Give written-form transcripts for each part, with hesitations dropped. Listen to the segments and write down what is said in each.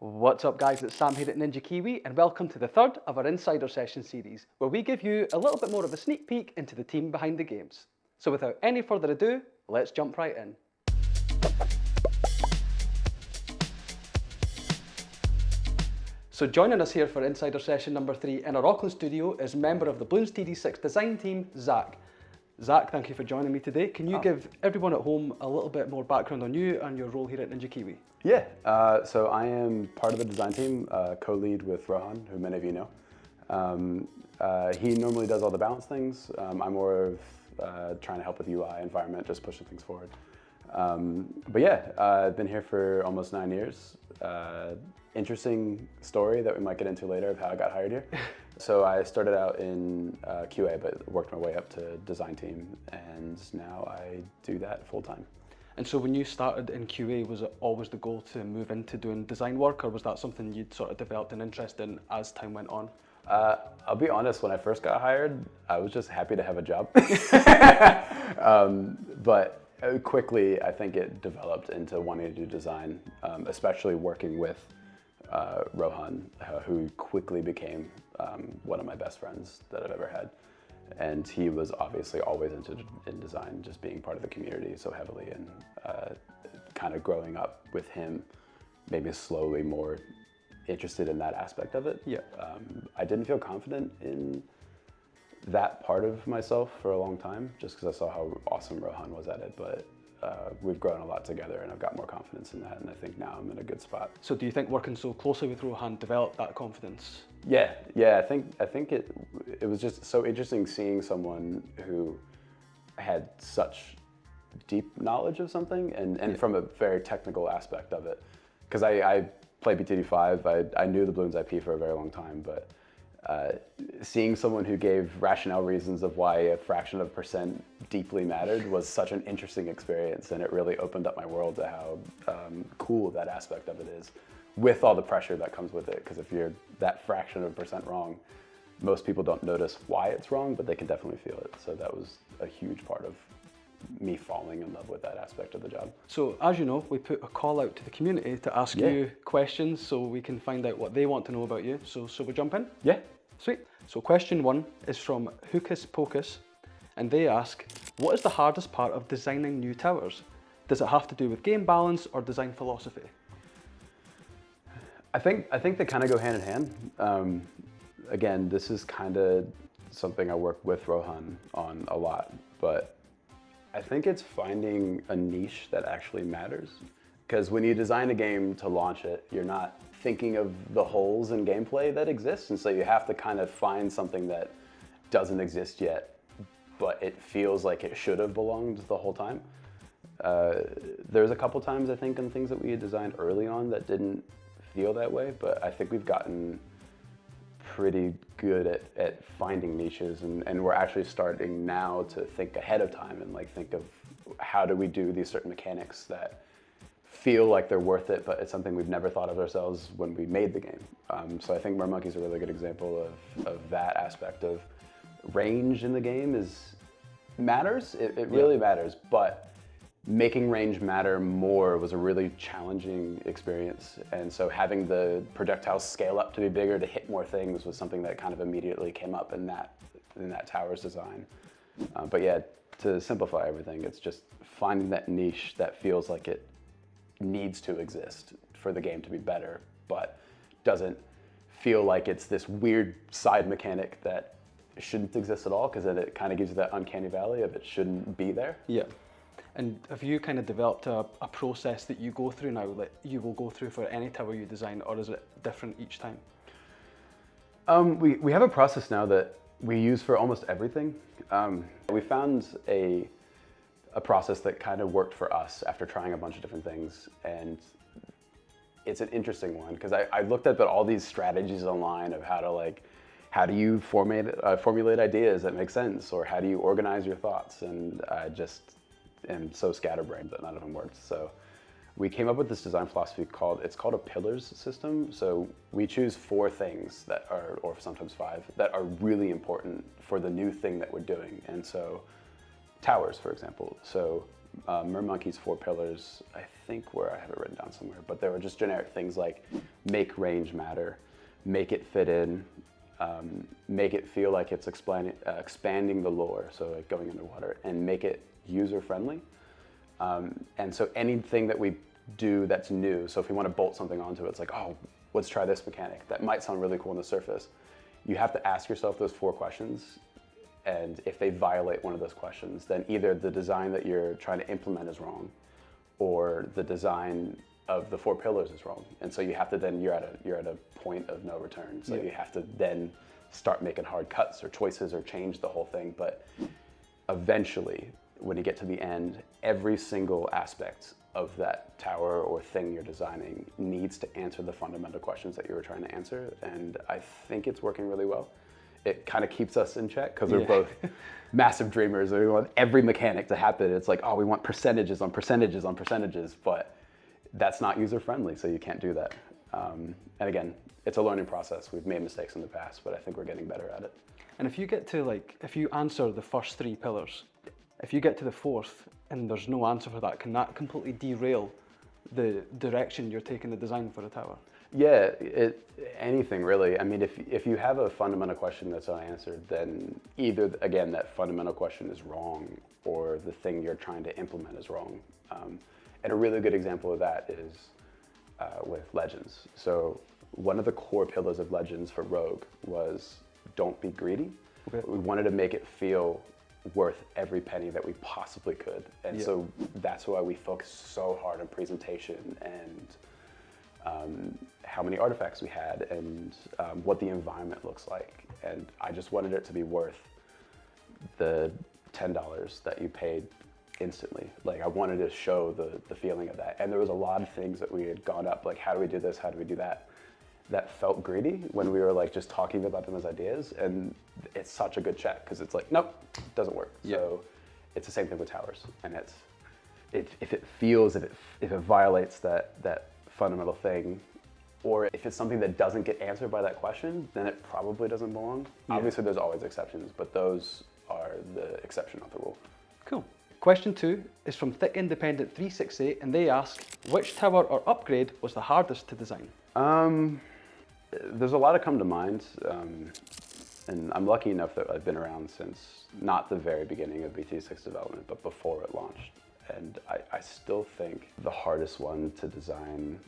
What's up guys, it's Sam here at Ninja Kiwi and welcome to the third of our Insider Session series where we give you a little bit more of a sneak peek into the team behind the games. So without any further ado, let's jump right in. So joining us here for Insider Session number 3 in our Auckland studio is member of the Bloons TD 6 design team, Zach. Zach, thank you for joining me today. Can you give everyone at home a little bit more background on you and your role here at Ninja Kiwi? Yeah, so I am part of the design team, co-lead with Rohan, who many of you know. He normally does all the balance things. I'm more of trying to help with UI, environment, just pushing things forward. But yeah, I've been here for almost 9 years. Interesting story that we might get into later of how I got hired here. So I started out in QA, but worked my way up to design team, and now I do that full time. And so when you started in QA, was it always the goal to move into doing design work, or was that something you'd sort of developed an interest in as time went on? I'll be honest, when I first got hired, I was just happy to have a job. But quickly, I think it developed into wanting to do design, especially working with Rohan, who quickly became one of my best friends that I've ever had. And he was obviously always in design, just being part of the community so heavily, and kind of growing up with him made me slowly more interested in that aspect of it. Yeah. I didn't feel confident in that part of myself for a long time, just because I saw how awesome Rohan was at it, but we've grown a lot together and I've got more confidence in that, and I think now I'm in a good spot. So do you think working so closely with Rohan developed that confidence? Yeah, I think it was just so interesting seeing someone who had such deep knowledge of something and from a very technical aspect of it. Because I played BTD5, I knew the Bloons IP for a very long time, but seeing someone who gave rationale reasons of why a fraction of a percent deeply mattered was such an interesting experience, and it really opened up my world to how cool that aspect of it is, with all the pressure that comes with it. Because if you're that fraction of a percent wrong, most people don't notice why it's wrong, but they can definitely feel it. So that was a huge part of me falling in love with that aspect of the job. So as you know, we put a call out to the community to ask you questions so we can find out what they want to know about you. So we jump in? Yeah. Sweet. So question 1 is from Hocus Pocus, and they ask, what is the hardest part of designing new towers? Does it have to do with game balance or design philosophy? I think they kind of go hand in hand. Again, this is kind of something I work with Rohan on a lot, but I think it's finding a niche that actually matters. Because when you design a game to launch it, you're not thinking of the holes in gameplay that exist, and so you have to kind of find something that doesn't exist yet, but it feels like it should have belonged the whole time. There's a couple times I think in things that we had designed early on that didn't feel that way, but I think we've gotten pretty good at finding niches, and we're actually starting now to think ahead of time and like think of how do we do these certain mechanics that feel like they're worth it, but it's something we've never thought of ourselves when we made the game. So I think Mermonkey's a really good example of that aspect of range in the game matters. It really matters, but making range matter more was a really challenging experience. And so having the projectiles scale up to be bigger to hit more things was something that kind of immediately came up in that tower's design. But yeah, to simplify everything, it's just finding that niche that feels like it needs to exist for the game to be better, but doesn't feel like it's this weird side mechanic that shouldn't exist at all, because then it kind of gives you that uncanny valley of it shouldn't be there. Yeah. And have you kind of developed a process that you go through now, that you will go through for any tower you design, or is it different each time? We have a process now that we use for almost everything. We found a process that kind of worked for us after trying a bunch of different things, and it's an interesting one because I looked up at all these strategies online of how do you formulate ideas that make sense, or how do you organize your thoughts, and I just am so scatterbrained that none of them worked. So we came up with this design philosophy called a pillars system. So we choose 4 things that are, or sometimes 5, that are really important for the new thing that we're doing. And so towers, for example. So Mermonkey's 4 pillars, I think where I have it written down somewhere, but there were just generic things like make range matter, make it fit in, make it feel like it's expanding the lore, so like going underwater, and make it user-friendly. And so anything that we do that's new, so if we want to bolt something onto it, it's like, oh, let's try this mechanic. That might sound really cool on the surface. You have to ask yourself those 4 questions, and if they violate one of those questions, then either the design that you're trying to implement is wrong, or the design of the 4 pillars is wrong. And so you have to then, you're at a point of no return. So you have to then start making hard cuts or choices or change the whole thing. But eventually, when you get to the end, every single aspect of that tower or thing you're designing needs to answer the fundamental questions that you were trying to answer. And I think it's working really well. It kind of keeps us in check because we're both massive dreamers. We want every mechanic to happen. It's like, oh, we want percentages on percentages on percentages, but that's not user-friendly, so you can't do that. And again, it's a learning process. We've made mistakes in the past, but I think we're getting better at it. And if you get to if you answer the first 3 pillars, if you get to the 4th and there's no answer for that, can that completely derail the direction you're taking the design for a tower? Yeah, anything really. I mean, if you have a fundamental question that's unanswered, then either, again, that fundamental question is wrong or the thing you're trying to implement is wrong. And a really good example of that is with Legends. So one of the core pillars of Legends for Rogue was don't be greedy. Okay. We wanted to make it feel worth every penny that we possibly could. And so that's why we focused so hard on presentation and how many artifacts we had and what the environment looks like. And I just wanted it to be worth the $10 that you paid instantly. Like, I wanted to show the feeling of that. And there was a lot of things that we had gone up, like, how do we do this? How do we do that? That felt greedy when we were like just talking about them as ideas. And it's such a good check because it's like, nope, doesn't work. So it's the same thing with towers. And if it feels, if it violates that fundamental thing, or if it's something that doesn't get answered by that question, then it probably doesn't belong. Obviously there's always exceptions, but those are the exception, not the rule. Cool. Question 2 is from Thick Independent 368, and they ask, which tower or upgrade was the hardest to design? There's a lot that come to mind, and I'm lucky enough that I've been around since not the very beginning of BT6 development, but before it launched. And I still think the hardest one to design,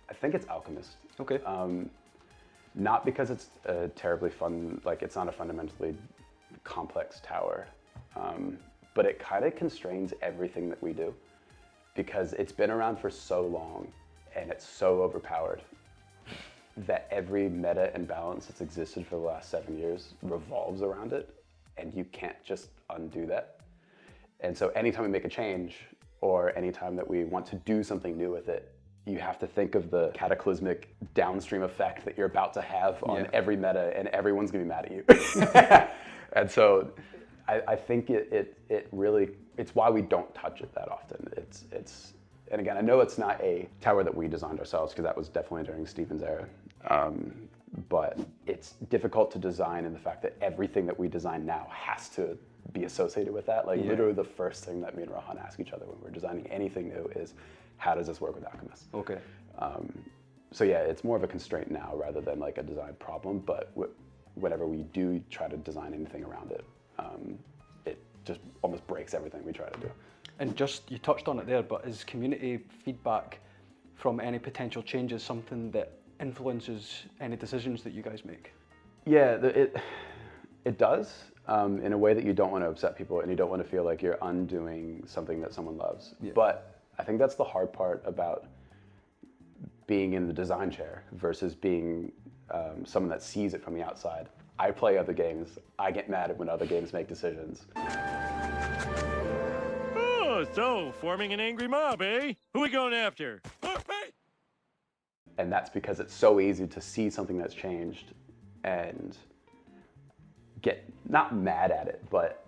I think it's Alchemist. Okay. Not because it's terribly fun, like it's not a fundamentally complex tower, but it kind of constrains everything that we do because it's been around for so long and it's so overpowered that every meta and balance that's existed for the last 7 years revolves around it, and you can't just undo that. And so anytime we make a change or anytime that we want to do something new with it, you have to think of the cataclysmic downstream effect that you're about to have on every meta, and everyone's gonna be mad at you. And so I think it really, it's why we don't touch it that often. And again, I know it's not a tower that we designed ourselves because that was definitely during Steven's era. But it's difficult to design in the fact that everything that we design now has to be associated with that. Like literally the first thing that me and Rohan ask each other when we're designing anything new is, how does this work with Alchemist? Okay. So yeah, it's more of a constraint now rather than like a design problem, but whenever we do try to design anything around it, it just almost breaks everything we try to do. And just, you touched on it there, but is community feedback from any potential changes something that influences any decisions that you guys make? Yeah, it does, in a way that you don't want to upset people and you don't want to feel like you're undoing something that someone loves. Yeah. But I think that's the hard part about being in the design chair versus being someone that sees it from the outside. I play other games. I get mad when other games make decisions. Oh, so forming an angry mob, eh? Who are we going after? And that's because it's so easy to see something that's changed and get not mad at it, but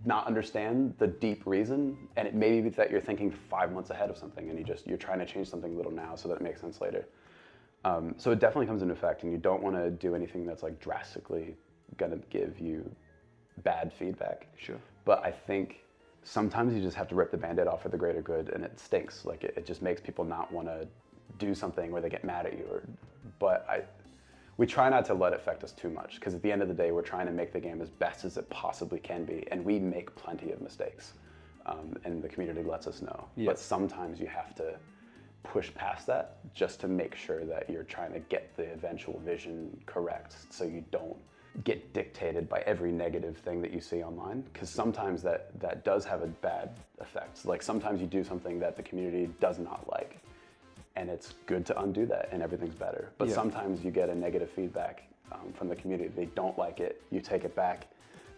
not understand the deep reason. And it may be that you're thinking 5 months ahead of something and you're trying to change something little now so that it makes sense later. So it definitely comes into effect, and you don't want to do anything that's like drastically gonna give you bad feedback. Sure. But I think sometimes you just have to rip the Band-Aid off for the greater good, and it stinks. Like it just makes people not want to do something where they get mad at you. But we try not to let it affect us too much, because at the end of the day, we're trying to make the game as best as it possibly can be, and we make plenty of mistakes, and the community lets us know. Yeah. But sometimes you have to push past that just to make sure that you're trying to get the eventual vision correct, so you don't get dictated by every negative thing that you see online, because sometimes that does have a bad effect. Like sometimes you do something that the community does not like, and it's good to undo that and everything's better. But sometimes you get a negative feedback from the community. They don't like it, you take it back,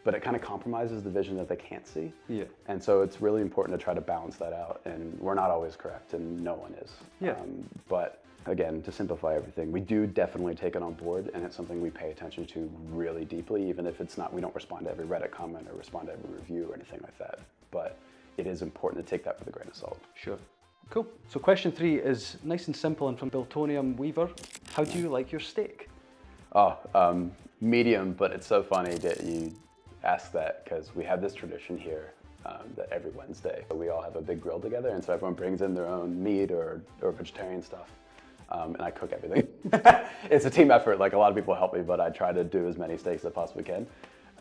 but it kind of compromises the vision that they can't see. Yeah. And so it's really important to try to balance that out, and we're not always correct, and no one is. Yeah. But again, to simplify everything, we do definitely take it on board, and it's something we pay attention to really deeply, even if it's not, we don't respond to every Reddit comment or respond to every review or anything like that. But it is important to take that with a grain of salt. Sure. Cool. So question 3 is nice and simple and from Biltonium Weaver. How do you like your steak? Oh, medium, but it's so funny that you ask that, because we have this tradition here that every Wednesday we all have a big grill together, and so everyone brings in their own meat or vegetarian stuff, and I cook everything. It's a team effort. Like, a lot of people help me, but I try to do as many steaks as I possibly can.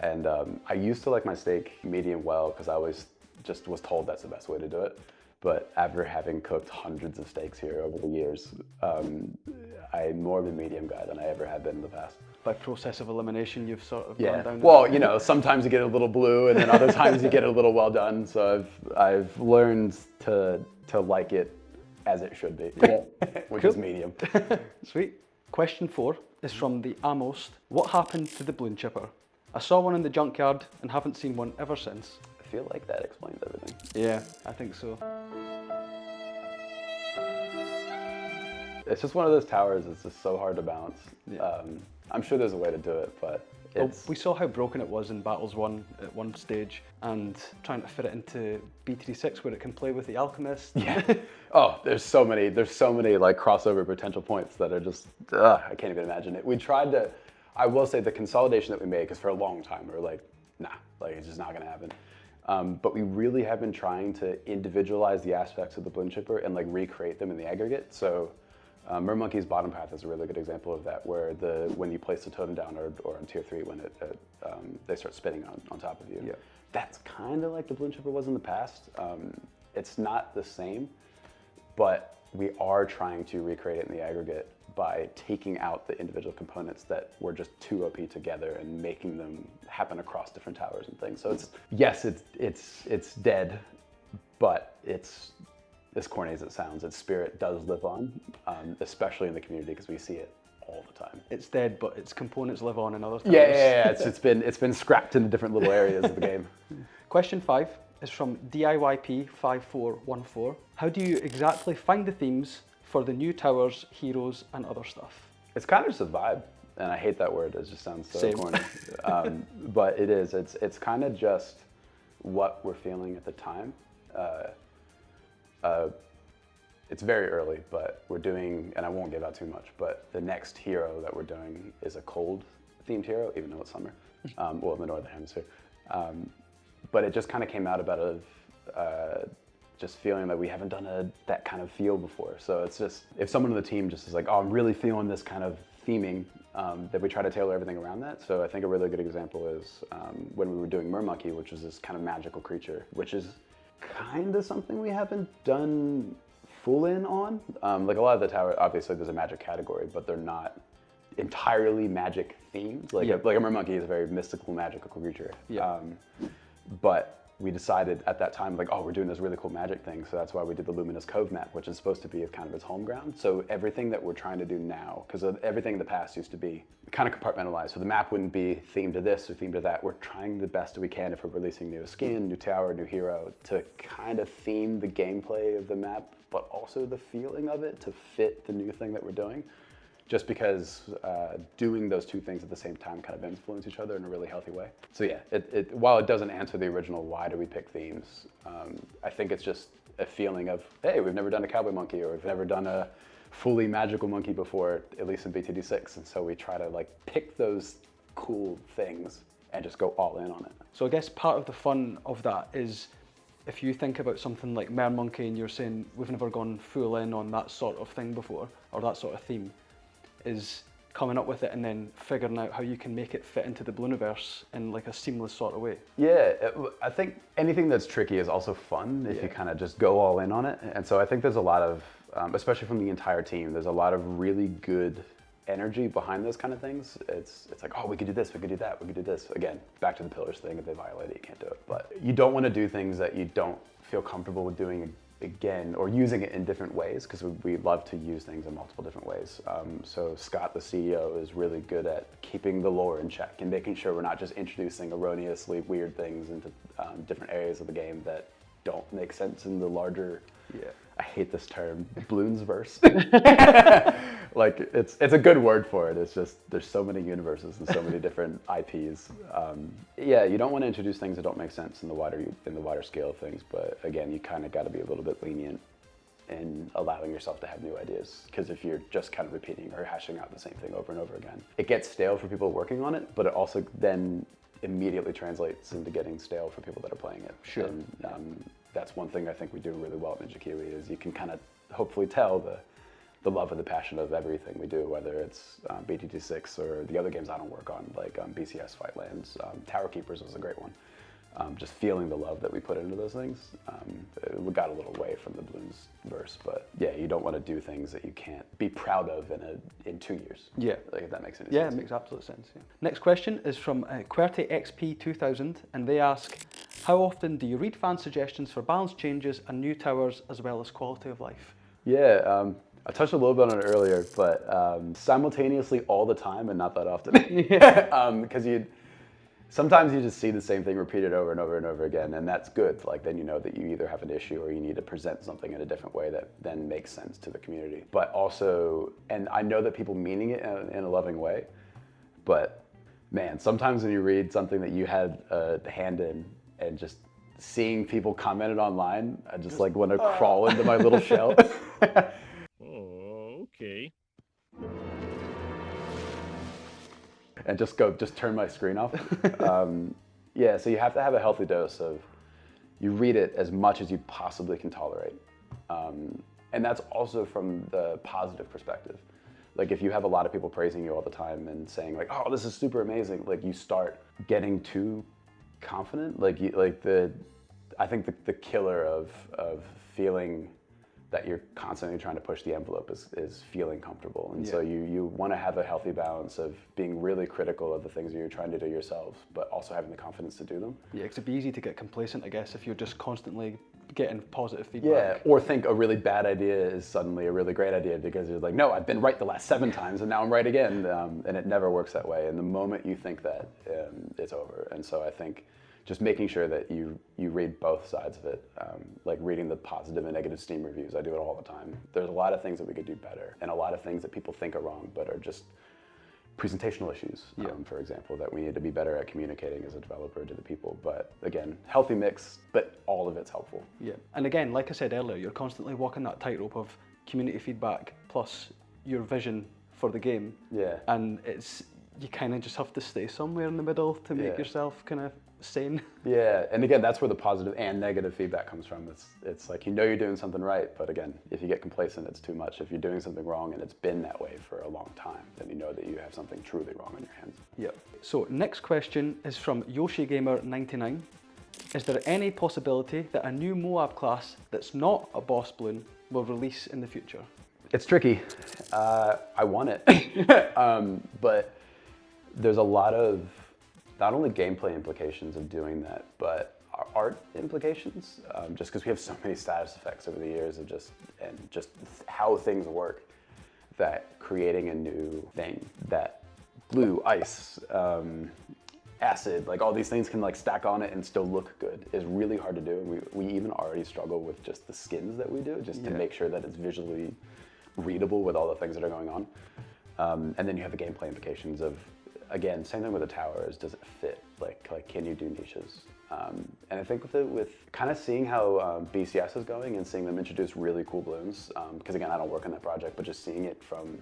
And I used to like my steak medium well, because I always just was told that's the best way to do it. But after having cooked hundreds of steaks here over the years, I'm more of a medium guy than I ever have been in the past. By process of elimination, you've sort of gone down. Well, you know, sometimes you get a little blue, and then other times you get a little well done. So I've learned to like it as it should be, which is medium. Sweet. Question 4 is from the Amos. What happened to the Bloon chipper? I saw one in the junkyard and haven't seen one ever since. I feel like that explains everything. Yeah, I think so. It's just one of those towers that's just so hard to balance. Yeah. I'm sure there's a way to do it, but we saw how broken it was in Battles 1 at one stage, and trying to fit it into BTD6 where it can play with the Alchemist. Yeah. Oh, there's so many like crossover potential points that are just, I can't even imagine it. We tried to, I will say the consolidation that we made, because for a long time we were like, nah, like it's just not gonna happen. But we really have been trying to individualize the aspects of the Bloon chipper and like recreate them in the aggregate. So Mermonkey's bottom path is a really good example of that, where when you place the totem down or on tier 3 when they start spinning on top of you. Yeah. That's kind of like the Bloon chipper was in the past. It's not the same, but we are trying to recreate it in the aggregate by taking out the individual components that were just too OP together and making them happen across different towers and things. So it's dead, but it's as corny as it sounds, its spirit does live on, especially in the community, because we see it all the time. It's dead, but its components live on in other towers. Yeah. It's been scrapped into different little areas of the game. Question 5 is from DIYP5414. How do you exactly find the themes for the new towers, heroes, and other stuff? It's kind of just a vibe, and I hate that word. It just sounds so corny. But it is. It's kind of just what we're feeling at the time. It's very early, but we're doing, and I won't give out too much, but the next hero that we're doing is a cold themed hero, even though it's summer, well, in the Northern Hemisphere. But it just kind of came out about just feeling that we haven't done that kind of feel before. So it's just, if someone on the team just is like, oh, I'm really feeling this kind of theming, that we try to tailor everything around that. So I think a really good example is when we were doing Mermonkey, which was this kind of magical creature, which is kind of something we haven't done full in on. Like a lot of the tower, obviously there's a magic category, but they're not entirely magic themed. Like a Mermonkey is a very mystical, magical creature. Yeah. But we decided at that time, like, oh, we're doing this really cool magic thing, so that's why we did the Luminous Cove map, which is supposed to be kind of its home ground. So everything that we're trying to do now, because everything in the past used to be kind of compartmentalized, so the map wouldn't be themed to this or themed to that. We're trying the best we can if we're releasing new skin, new tower, new hero, to kind of theme the gameplay of the map, but also the feeling of it to fit the new thing that we're doing. Just because doing those two things at the same time kind of influence each other in a really healthy way. So yeah, while it doesn't answer the original why do we pick themes, I think it's just a feeling of, hey, we've never done a cowboy monkey, or we've never done a fully magical monkey before, at least in BTD6, and so we try to like pick those cool things and just go all in on it. So I guess part of the fun of that is if you think about something like Mermonkey and you're saying we've never gone full in on that sort of thing before, or that sort of theme, is coming up with it and then figuring out how you can make it fit into the Blooniverse in like a seamless sort of way. Yeah, I think anything that's tricky is also fun if you kind of just go all in on it. And so I think there's a lot of, especially from the entire team, there's a lot of really good energy behind those kind of things. It's like, oh, we could do this, we could do that, we could do this. Again, back to the pillars thing, if they violate it, you can't do it. But you don't want to do things that you don't feel comfortable with doing again, or using it in different ways, because we love to use things in multiple different ways. So Scott, the CEO, is really good at keeping the lore in check and making sure we're not just introducing erroneously weird things into different areas of the game that don't make sense in the larger, I hate this term, Bloons verse. Like, it's a good word for it. It's just, there's so many universes and so many different IPs. Yeah, you don't want to introduce things that don't make sense in the wider scale of things, but again, you kind of got to be a little bit lenient in allowing yourself to have new ideas, because if you're just kind of repeating or hashing out the same thing over and over again, it gets stale for people working on it, but it also then immediately translates into getting stale for people that are playing it. Sure. And that's one thing I think we do really well at Ninja Kiwi, is you can kind of hopefully tell the love and the passion of everything we do, whether it's BTT6 or the other games I don't work on, like BCS Fightlands. Tower Keepers was a great one. Just feeling the love that we put into those things. We got a little away from the Bloons verse, but yeah, you don't want to do things that you can't be proud of in 2 years. Yeah. Like, if that makes any sense. Yeah, it makes absolute sense. Yeah. Next question is from QWERTY-XP2000, and they ask, how often do you read fan suggestions for balance changes and new towers, as well as quality of life? Yeah, I touched a little bit on it earlier, but simultaneously all the time and not that often. Because sometimes you just see the same thing repeated over and over and over again, and that's good. Like, then you know that you either have an issue or you need to present something in a different way that then makes sense to the community. But also, and I know that people meaning it in a loving way, but man, sometimes when you read something that you had a hand in and just seeing people comment it online, I just like want to crawl into my little shell. Oh, okay. And just turn my screen off. Yeah, so you have to have a healthy dose of, you read it as much as you possibly can tolerate. And that's also from the positive perspective. Like, if you have a lot of people praising you all the time and saying like, oh, this is super amazing, like, you start getting too confident. I think the killer of feeling that you're constantly trying to push the envelope is feeling comfortable. And so you want to have a healthy balance of being really critical of the things that you're trying to do yourself, but also having the confidence to do them. Yeah, it'd be easy to get complacent, I guess, if you're just constantly getting positive feedback. Yeah, or think a really bad idea is suddenly a really great idea because you're like, no, I've been right the last 7 times and now I'm right again. And it never works that way. And the moment you think that, it's over. And so I think just making sure that you read both sides of it, like reading the positive and negative Steam reviews. I do it all the time. There's a lot of things that we could do better, and a lot of things that people think are wrong, but are just presentational issues, for example, that we need to be better at communicating as a developer to the people. But again, healthy mix, but all of it's helpful. Yeah, and again, like I said earlier, you're constantly walking that tightrope of community feedback plus your vision for the game. Yeah. And you kind of just have to stay somewhere in the middle to make yourself kind of sane. Yeah, and again, that's where the positive and negative feedback comes from. It's like, you know you're doing something right, but again, if you get complacent, it's too much. If you're doing something wrong and it's been that way for a long time, then you know that you have something truly wrong on your hands. Yep. So next question is from YoshiGamer99. Is there any possibility that a new MOAB class that's not a boss Bloon will release in the future? It's tricky. I want it, but there's a lot of not only gameplay implications of doing that, but art implications, just because we have so many status effects over the years of just how things work, that creating a new thing that blue, ice, acid, like all these things can like stack on it and still look good is really hard to do. And we even already struggle with just the skins that we do, just to make sure that it's visually readable with all the things that are going on. And then you have the gameplay implications of, again, same thing with the tower, is does it fit? Like can you do niches? And I think with kind of seeing how BCS is going and seeing them introduce really cool balloons, because again, I don't work on that project, but just seeing it from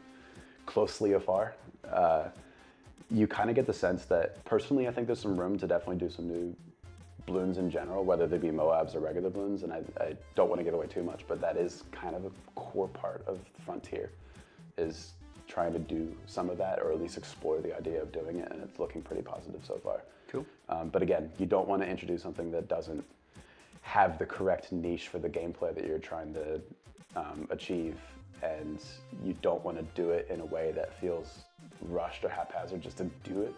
closely afar, you kind of get the sense that, personally, I think there's some room to definitely do some new Bloons in general, whether they be MOABs or regular Bloons, and I don't want to give away too much, but that is kind of a core part of Frontier, is trying to do some of that, or at least explore the idea of doing it, and it's looking pretty positive so far. Cool. But again, you don't want to introduce something that doesn't have the correct niche for the gameplay that you're trying to achieve, and you don't want to do it in a way that feels rushed or haphazard just to do it.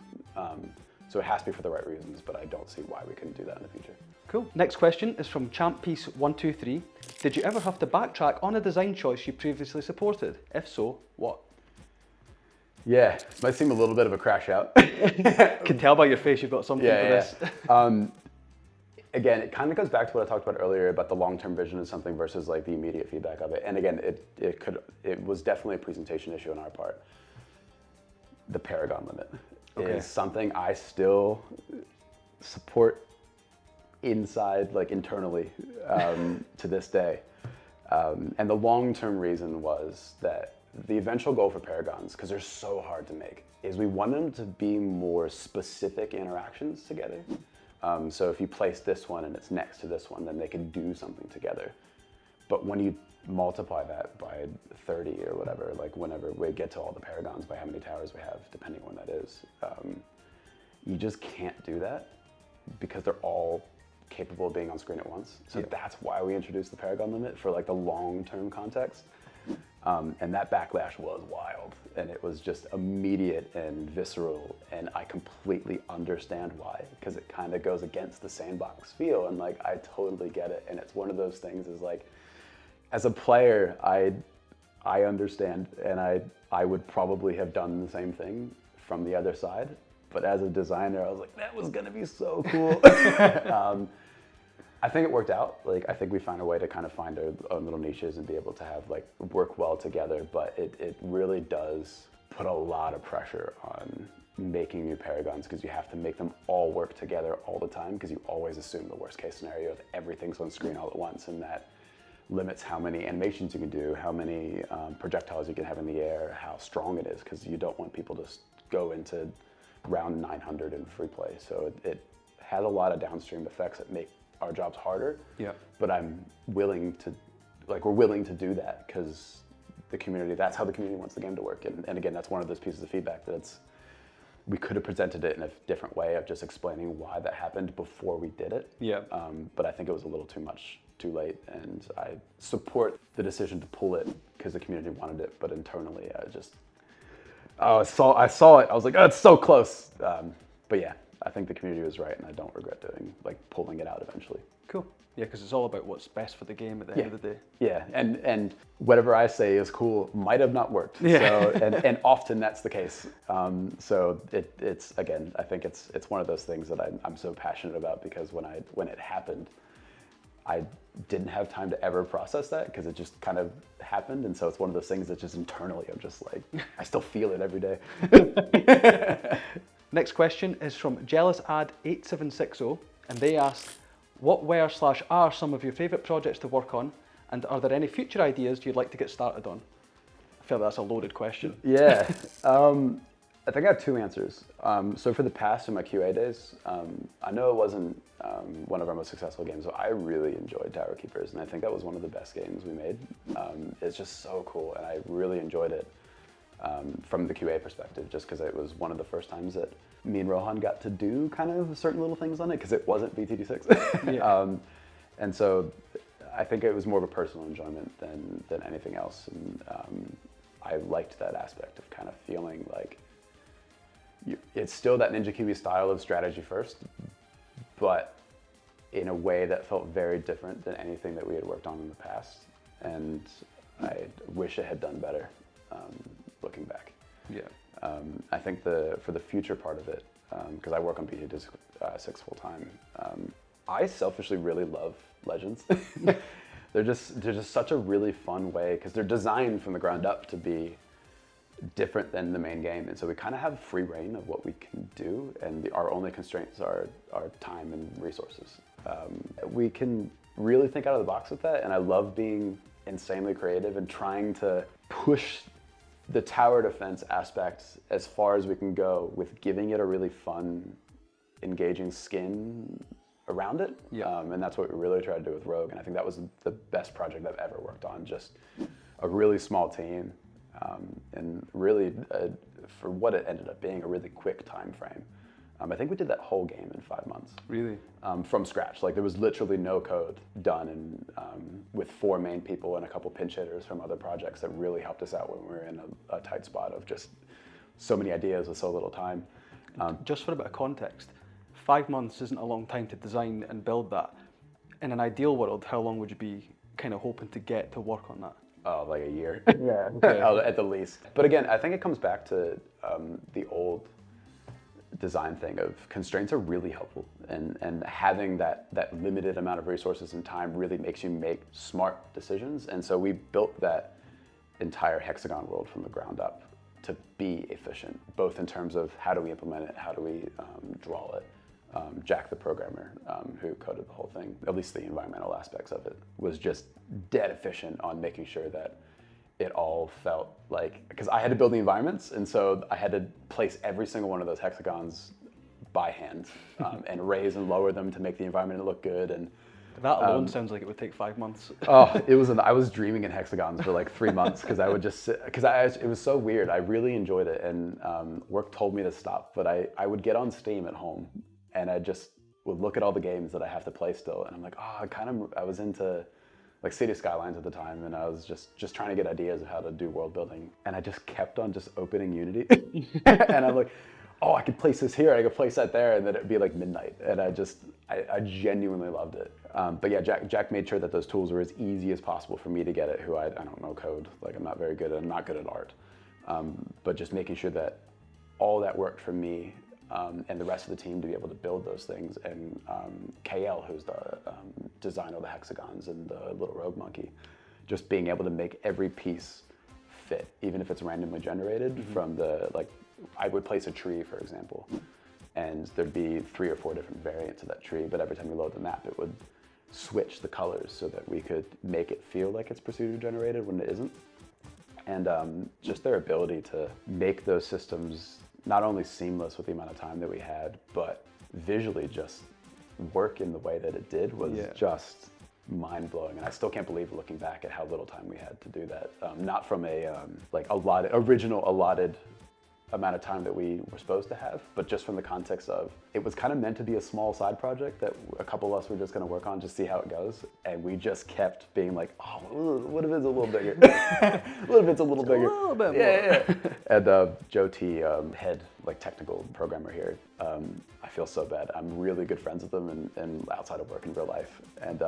So it has to be for the right reasons, but I don't see why we couldn't do that in the future. Cool. Next question is from ChampPiece123. Did you ever have to backtrack on a design choice you previously supported? If so, what? Yeah, this might seem a little bit of a crash out. Can tell by your face you've got something for this. Again, it kind of goes back to what I talked about earlier about the long-term vision of something versus like the immediate feedback of it. And again, it was definitely a presentation issue on our part. The Paragon limit is something I still support inside, like internally, to this day. And the long-term reason was that the eventual goal for Paragons, because they're so hard to make, is we want them to be more specific interactions together. So if you place this one and it's next to this one, then they can do something together. But when you multiply that by 30 or whatever, like whenever we get to all the Paragons, by how many towers we have, depending on when that is, you just can't do that because they're all capable of being on screen at once. So that's why we introduced the Paragon limit for like the long-term context. And that backlash was wild, and it was just immediate and visceral, and I completely understand why, because it kind of goes against the sandbox feel, and like I totally get it. And it's one of those things is like, as a player, I understand, and I would probably have done the same thing from the other side, but as a designer, I was like, that was gonna be so cool. I think it worked out. Like, I think we found a way to kind of find our own little niches and be able to have like work well together, but it really does put a lot of pressure on making new Paragons, because you have to make them all work together all the time, because you always assume the worst case scenario of everything's on screen all at once, and that limits how many animations you can do, how many projectiles you can have in the air, how strong it is, because you don't want people to go into round 900 in free play. So it has a lot of downstream effects that make our jobs harder. Yeah. But I'm willing to, we're willing to do that because the community, that's how the community wants the game to work. And again, that's one of those pieces of feedback that we could have presented it in a different way of just explaining why that happened before we did it. Yeah. But I think it was a little too much, too late, and I support the decision to pull it because the community wanted it, but internally I saw it, I was like, oh, it's so close. But yeah, I think the community was right, and I don't regret pulling it out eventually. Cool. Yeah, because it's all about what's best for the game at the end of the day. Yeah, and whatever I say is cool might have not worked. Yeah. So, and often that's the case. So it's again, I think it's one of those things that I'm so passionate about, because when it happened, I didn't have time to ever process that, because it just kind of happened. And so it's one of those things that just internally, I'm just like, I still feel it every day. Next question is from JealousAd8760, and they asked, what were/are some of your favourite projects to work on, and are there any future ideas you'd like to get started on? I feel that's a loaded question. Yeah, I think I have two answers. So for the past, in my QA days, I know it wasn't one of our most successful games, but I really enjoyed Tower Keepers, and I think that was one of the best games we made. It's just so cool, and I really enjoyed it from the QA perspective, just because it was one of the first times that me and Rohan got to do kind of certain little things on it, because it wasn't BTD6. Yeah. And so I think it was more of a personal enjoyment than anything else, and I liked that aspect of kind of feeling like it's still that Ninja Kiwi style of strategy first, but in a way that felt very different than anything that we had worked on in the past, and I wish it had done better, looking back. Yeah. I think for the future part of it, because I work on BT6 full time, I selfishly really love Legends. They're just such a really fun way, because they're designed from the ground up to be different than the main game, and so we kind of have free reign of what we can do, and our only constraints are time and resources. We can really think out of the box with that, and I love being insanely creative and trying to push the tower defense aspects as far as we can go with giving it a really fun, engaging skin around it. Yeah. And that's what we really tried to do with Rogue. And I think that was the best project I've ever worked on. Just a really small team, and really, for what it ended up being, a really quick time frame. I think we did that whole game in 5 months. Really? From scratch. Like there was literally no code done, and with 4 main people and a couple pinch hitters from other projects that really helped us out when we were in a tight spot of just so many ideas with so little time. Just for a bit of context, 5 months isn't a long time to design and build that. In an ideal world, how long would you be kind of hoping to get to work on that? Oh, like a year. Yeah. Okay. At the least. But again, I think it comes back to the old design thing of constraints are really helpful, and having that limited amount of resources and time really makes you make smart decisions. And so we built that entire hexagon world from the ground up to be efficient, both in terms of how do we implement it, how do we draw it. Jack, the programmer, who coded the whole thing, at least the environmental aspects of it, was just dead efficient on making sure that it all felt like, because I had to build the environments, and so I had to place every single one of those hexagons by hand and raise and lower them to make the environment look good. And that alone sounds like it would take 5 months. Oh, I was dreaming in hexagons for like 3 months because I would just sit, it was so weird. I really enjoyed it, and work told me to stop, but I would get on Steam at home and I just would look at all the games that I have to play still, and I'm like, I was into like City Skylines at the time, and I was just trying to get ideas of how to do world building, and I just kept on just opening Unity, and I'm like, oh, I could place this here, I could place that there, and then it'd be like midnight, and I genuinely loved it. But yeah, Jack made sure that those tools were as easy as possible for me to get it, who I don't know code, like I'm not very good at, I'm not good at art, but just making sure that all that worked for me, and the rest of the team to be able to build those things, and KL, who's the designer of the hexagons and the little rogue monkey, just being able to make every piece fit, even if it's randomly generated. From I would place a tree, for example, and there'd be 3 or 4 different variants of that tree, but every time we load the map, it would switch the colors so that we could make it feel like it's procedure generated when it isn't. And just their ability to make those systems not only seamless with the amount of time that we had, but visually just work in the way that it did was just mind-blowing. And I still can't believe, looking back, at how little time we had to do that. Not from a original allotted amount of time that we were supposed to have, but just from the context of, it was kind of meant to be a small side project that a couple of us were just going to work on, just see how it goes. And we just kept being like, oh, what if it's a little bigger? What if it's a little bigger? A little bit more. Yeah. And Joe T, head technical programmer here, I feel so bad. I'm really good friends with him and outside of work in real life. And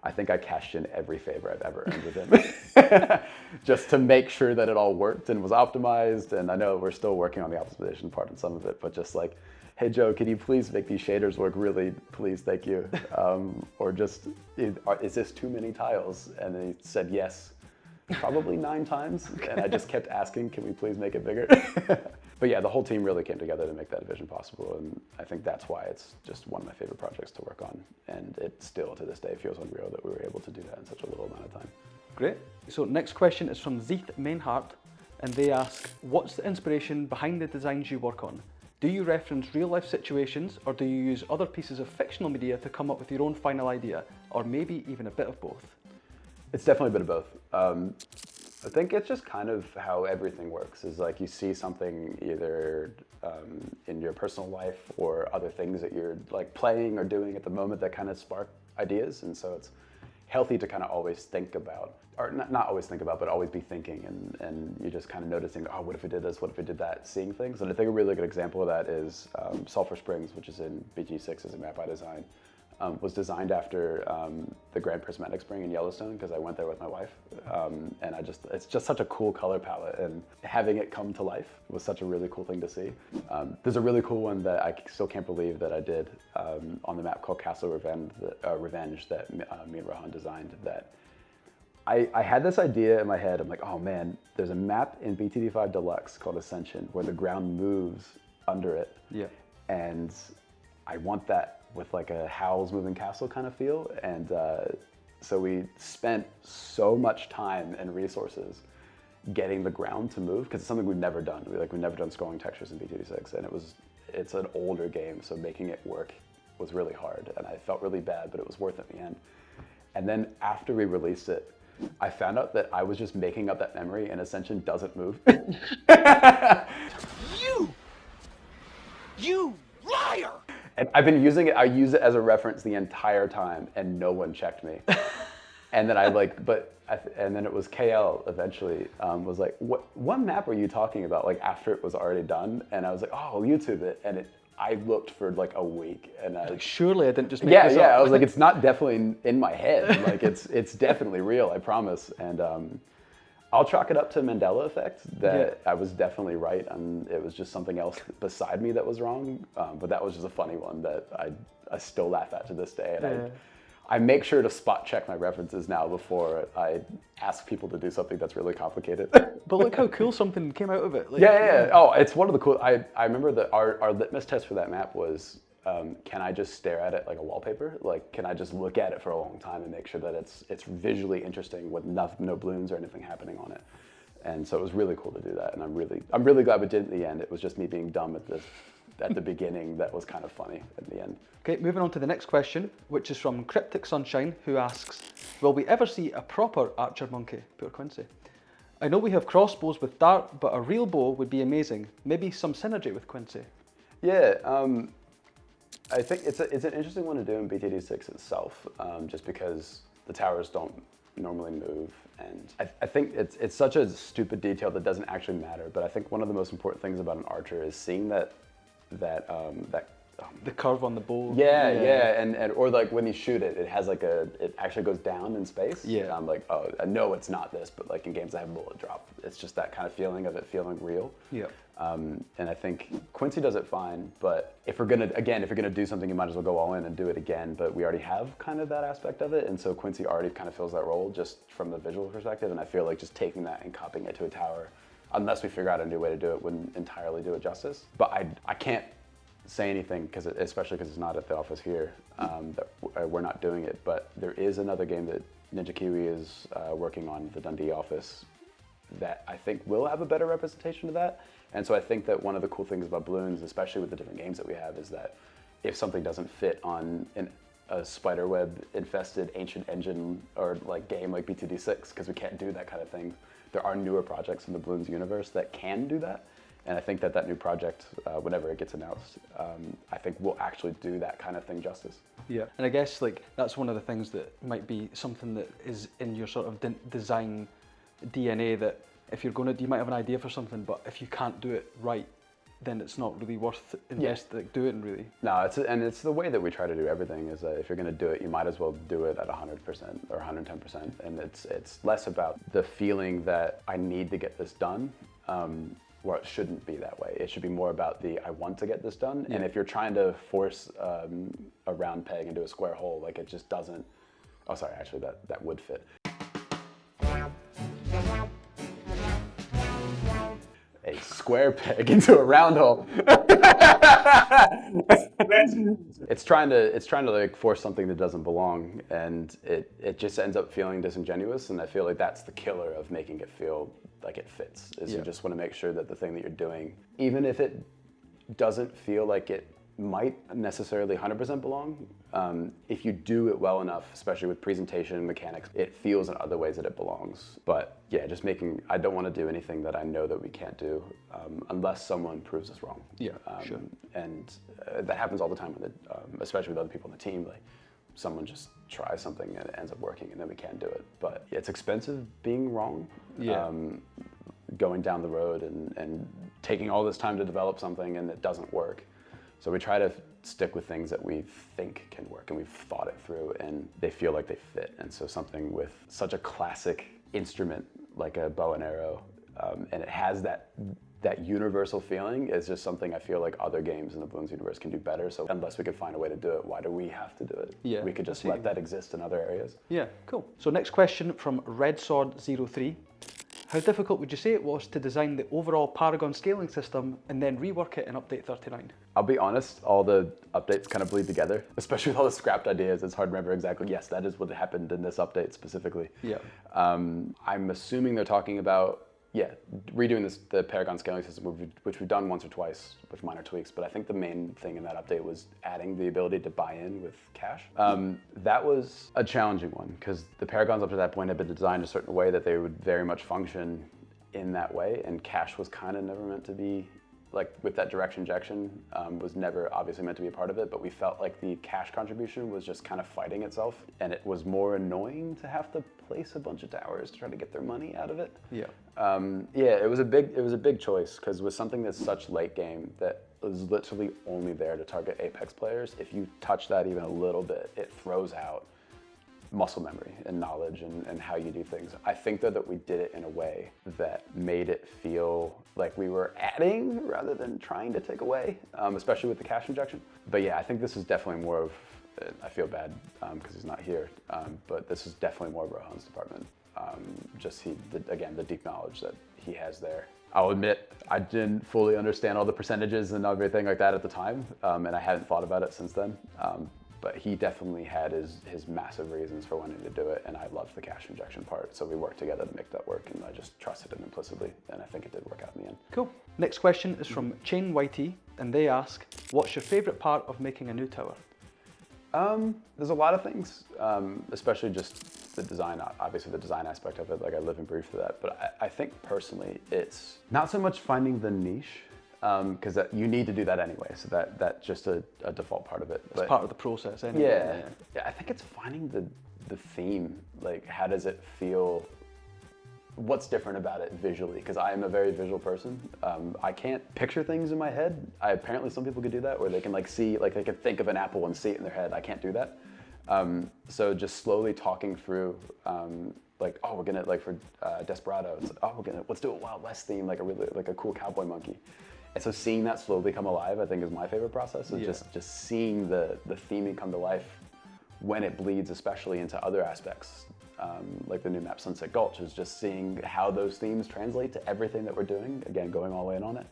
I think I cashed in every favor I've ever earned with him, just to make sure that it all worked and was optimized. And I know we're still working on the optimization part and some of it, but just like, hey Joe, can you please make these shaders work? Really, please, thank you. Or just, is this too many tiles? And he said yes, probably 9 times. And I just kept asking, can we please make it bigger? But yeah, the whole team really came together to make that vision possible, and I think that's why it's just one of my favorite projects to work on, and it still, to this day, feels unreal that we were able to do that in such a little amount of time. Great. So next question is from Zeeth Mainhart, and they ask, what's the inspiration behind the designs you work on? Do you reference real-life situations, or do you use other pieces of fictional media to come up with your own final idea, or maybe even a bit of both? It's definitely a bit of both. I think it's just kind of how everything works, is like you see something either in your personal life or other things that you're like playing or doing at the moment that kind of spark ideas. And so it's healthy to kind of always think about, or not always think about, but always be thinking, and you're just kind of noticing, oh, what if we did this, what if we did that, seeing things. And I think a really good example of that is Sulphur Springs, which is in BG6 as a map I designed. Was designed after the Grand Prismatic Spring in Yellowstone, because I went there with my wife, and it's just such a cool color palette, and having it come to life was such a really cool thing to see. There's a really cool one that I still can't believe that I did on the map called Castle Revenge that me and Rohan designed. That I had this idea in my head. I'm like, oh man, there's a map in BTD5 Deluxe called Ascension where the ground moves under it, and I want that with like a Howl's Moving Castle kind of feel. And so we spent so much time and resources getting the ground to move, because it's something we've never done. We've never done scrolling textures in BT6, and it's an older game, so making it work was really hard, and I felt really bad, but it was worth it in the end. And then after we released it, I found out that I was just making up that memory, and Ascension doesn't move. You liar! And I've been using it, I use it as a reference the entire time, and no one checked me. And then and then it was KL eventually was like, what map are you talking about? Like after it was already done, and I was like, oh, I'll YouTube it. And I looked for like a week, and like, surely I didn't just make this up. I was like, it's not definitely in my head. Like it's definitely real, I promise. And I'll chalk it up to Mandela effect, that I was definitely right, and it was just something else beside me that was wrong. But that was just a funny one that I still laugh at to this day. And I make sure to spot check my references now before I ask people to do something that's really complicated. But look how cool something came out of it. Like, Oh, it's one of the cool, I remember that our litmus test for that map was, can I just stare at it like a wallpaper? Like, can I just look at it for a long time and make sure that it's visually interesting with no balloons or anything happening on it? And so it was really cool to do that, and I'm really glad we did it in the end. It was just me being dumb at the beginning that was kind of funny at the end. Okay, moving on to the next question, which is from Cryptic Sunshine, who asks, will we ever see a proper archer monkey? Poor Quincy. I know we have crossbows with dart, but a real bow would be amazing. Maybe some synergy with Quincy. Yeah, I think it's an interesting one to do in BTD6 itself, just because the towers don't normally move, and I think it's such a stupid detail that doesn't actually matter. But I think one of the most important things about an archer is seeing that the curve on the bow. And or like when you shoot it, it has like it actually goes down in space. Yeah. I'm like, oh, I know it's not this, but like in games that have bullet drop, it's just that kind of feeling of it feeling real. Yeah. And I think Quincy does it fine, but if you're gonna do something, you might as well go all in and do it again. But we already have kind of that aspect of it, and so Quincy already kind of fills that role just from the visual perspective. And I feel like just taking that and copying it to a tower, unless we figure out a new way to do it, wouldn't entirely do it justice. But I can't say anything, especially because it's not at the office here, that we're not doing it. But there is another game that Ninja Kiwi is working on, the Dundee office, that I think will have a better representation of that. And so I think that one of the cool things about Bloons, especially with the different games that we have, is that if something doesn't fit on a spiderweb infested ancient engine or like game like BTD6, because we can't do that kind of thing, there are newer projects in the Bloons universe that can do that. And I think that new project, whenever it gets announced, I think will actually do that kind of thing justice. Yeah, and I guess like that's one of the things that might be something that is in your sort of design DNA, that if you're going to, you might have an idea for something, but if you can't do it right, then it's not really worth doing really. No, it's the way that we try to do everything, is that if you're going to do it, you might as well do it at 100% or 110%. And it's less about the feeling that I need to get this done. Well, it shouldn't be that way. It should be more about I want to get this done. Yeah. And if you're trying to force a round peg into a square hole, like it just doesn't. Oh, sorry, actually that would fit. A square peg into a round hole. It's trying to like force something that doesn't belong, and it just ends up feeling disingenuous. And I feel like that's the killer of making it feel like it fits. You just want to make sure that the thing that you're doing, even if it doesn't feel like it might necessarily 100% belong, if you do it well enough, especially with presentation and mechanics, it feels in other ways that it belongs. But yeah, I don't want to do anything that I know that we can't do unless someone proves us wrong. Yeah, sure. And that happens all the time, especially with other people on the team. Like someone just tries something and it ends up working, and then we can't do it. But it's expensive being wrong. Yeah. Going down the road and taking all this time to develop something and it doesn't work. So we try to stick with things that we think can work and we've thought it through and they feel like they fit. And so something with such a classic instrument like a bow and arrow, and it has that universal feeling, is just something I feel like other games in the Bloons universe can do better. So unless we could find a way to do it, why do we have to do it? Yeah, we could just let that exist in other areas. Yeah, cool. So next question from RedSword03. How difficult would you say it was to design the overall Paragon scaling system and then rework it in Update 39? I'll be honest, all the updates kind of bleed together, especially with all the scrapped ideas. It's hard to remember exactly, yes, that is what happened in this update specifically. Yeah. I'm assuming they're talking about, Yeah, redoing the Paragon scaling system, which we've done once or twice with minor tweaks, but I think the main thing in that update was adding the ability to buy in with cash. That was a challenging one, because the Paragons up to that point had been designed a certain way that they would very much function in that way, and cash was kind of never meant to be, like with that direction injection, was never obviously meant to be a part of it, but we felt like the cash contribution was just kind of fighting itself, and it was more annoying to have to place a bunch of towers to try to get their money out of it. Yeah. Yeah, it was a big choice, because with something that's such late game that is literally only there to target Apex players, if you touch that even a little bit, it throws out muscle memory and knowledge and how you do things. I think though that we did it in a way that made it feel like we were adding rather than trying to take away, especially with the cash injection. But yeah, I think this is definitely more of, I feel bad because he's not here, but this is definitely more of Rohan's department. Again, the deep knowledge that he has there. I'll admit, I didn't fully understand all the percentages and everything like that at the time, and I hadn't thought about it since then. But he definitely had his massive reasons for wanting to do it, and I loved the cash injection part, so we worked together to make that work, and I just trusted him implicitly, and I think it did work out in the end. Cool. Next question is from Chain YT, and they ask, what's your favorite part of making a new tower? There's a lot of things, especially just the design, obviously the design aspect of it, like I live and breathe for that, but I think personally it's not so much finding the niche, because you need to do that anyway, so that's just a default part of it. It's part of the process anyway. Yeah, I think it's finding the theme, like how does it feel, what's different about it visually, because I am a very visual person. I can't picture things in my head. Apparently some people could do that, where they can like see, like they can think of an apple and see it in their head. I can't do that. So just slowly talking through, like, oh, we're gonna, like for Desperado, it's like, oh, let's do a Wild West theme, like a cool cowboy monkey. And so seeing that slowly come alive, I think is my favorite process, is just seeing the theming come to life when it bleeds, especially into other aspects. Like the new map Sunset Gulch is just seeing how those themes translate to everything that we're doing, again, going all in on it.